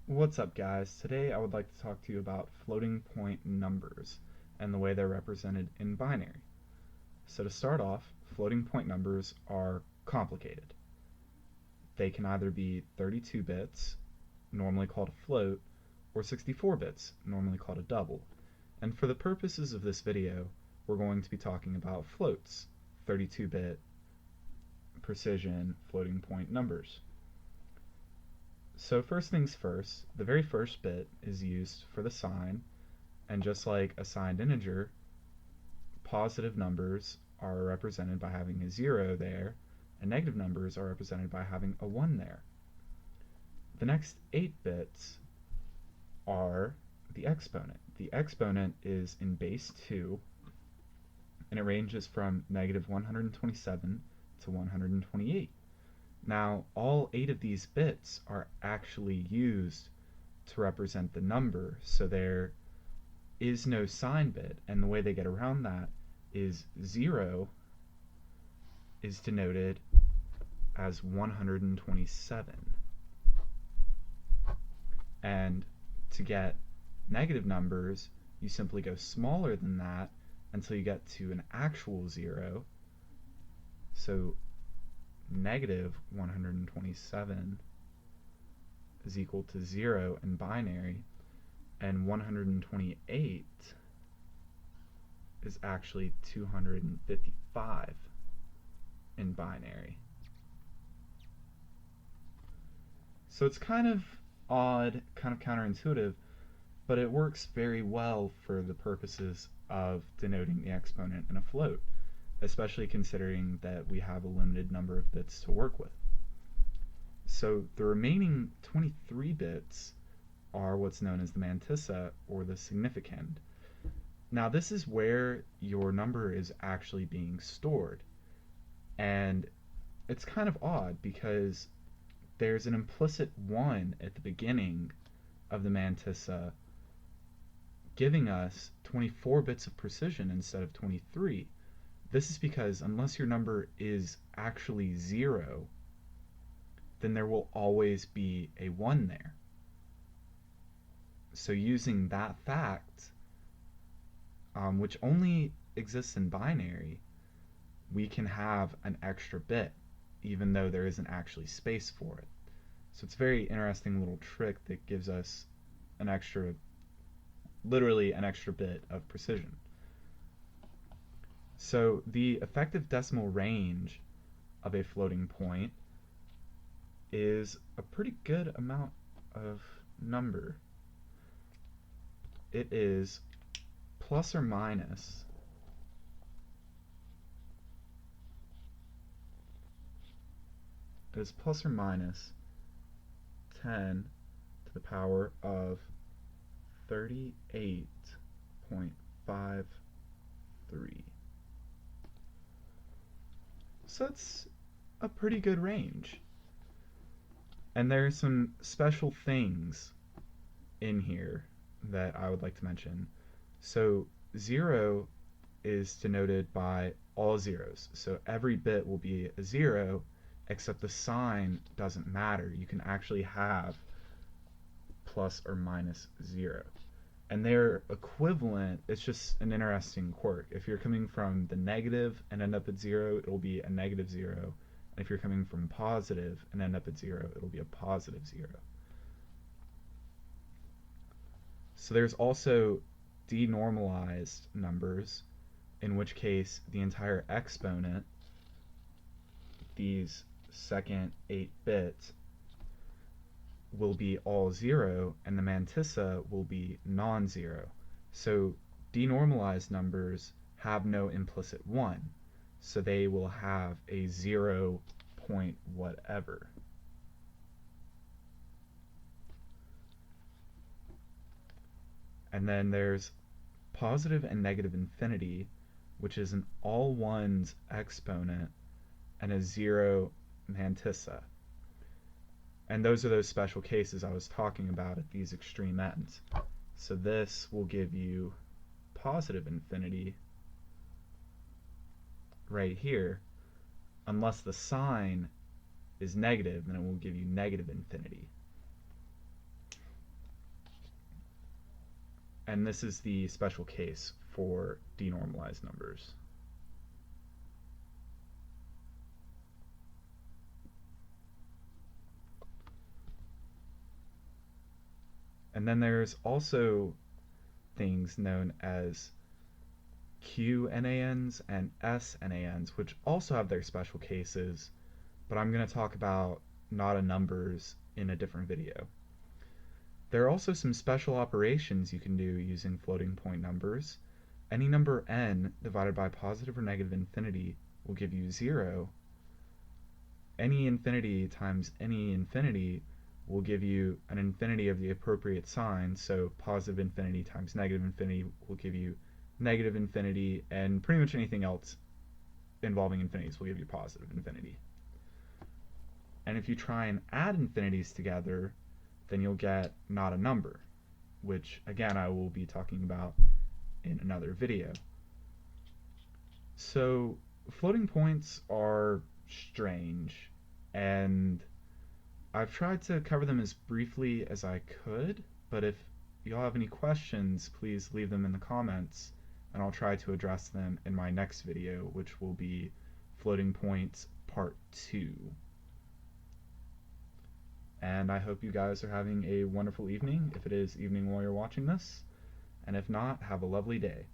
What's up, guys? Today I would like to talk to you about floating point numbers and the way they're represented in binary. So to start off, floating point numbers are complicated. They can either be 32 bits, normally called a float, or 64 bits, normally called a double. And for the purposes of this video, we're going to be talking about floats, 32-bit precision floating point numbers. So first things first, the very first bit is used for the sign, and just like a signed integer, positive numbers are represented by having a 0 there, and negative numbers are represented by having a 1 there. The next 8 bits are the exponent. The exponent is in base 2, and it ranges from negative 127 to 128. Now, all 8 of these bits are actually used to represent the number, so there is no sign bit, and the way they get around that is 0 is denoted as 127. And to get negative numbers, you simply go smaller than that until you get to an actual 0. So negative 127 is equal to 0 in binary, and 128 is actually 255 in binary. So it's kind of odd, kind of counterintuitive, but it works very well for the purposes of denoting the exponent in a float, especially considering that we have a limited number of bits to work with. So the remaining 23 bits are what's known as the mantissa, or the significand. Now this is where your number is actually being stored, and it's kind of odd because there's an implicit 1 at the beginning of the mantissa, giving us 24 bits of precision instead of 23. This is because unless your number is actually 0, then there will always be a 1 there. So using that fact, which only exists in binary, we can have an extra bit even though there isn't actually space for it. So it's a very interesting little trick that gives us an extra, literally an extra bit of precision. So the effective decimal range of a floating point is a pretty good amount of number. It is plus or minus 10 to the power of 38.53. So that's a pretty good range. And there are some special things in here that I would like to mention. So 0 is denoted by all zeros. So every bit will be a 0, except the sign doesn't matter. You can actually have plus or minus 0. And they're equivalent. It's just an interesting quirk. If you're coming from the negative and end up at 0, it'll be a negative 0. And if you're coming from positive and end up at 0, it'll be a positive 0. So there's also denormalized numbers, in which case the entire exponent, these second 8 bits, will be all 0, and the mantissa will be non-zero. So denormalized numbers have no implicit 1, so they will have a 0 point whatever. And then there's positive and negative infinity, which is an all ones exponent and a 0 mantissa. And those are those special cases I was talking about at these extreme ends. So this will give you positive infinity right here. Unless the sign is negative, then it will give you negative infinity. And this is the special case for denormalized numbers. And then there's also things known as QNANs and SNANs, which also have their special cases, but I'm going to talk about not a numbers in a different video. There are also some special operations you can do using floating point numbers. Any number n divided by positive or negative infinity will give you 0. Any infinity times any infinity will give you an infinity of the appropriate sign, so positive infinity times negative infinity will give you negative infinity, and pretty much anything else involving infinities will give you positive infinity. And if you try and add infinities together, then you'll get not a number, which again I will be talking about in another video. So floating points are strange, and I've tried to cover them as briefly as I could, but if y'all have any questions, please leave them in the comments, and I'll try to address them in my next video, which will be Floating Points Part 2. And I hope you guys are having a wonderful evening, if it is evening while you're watching this, and if not, have a lovely day.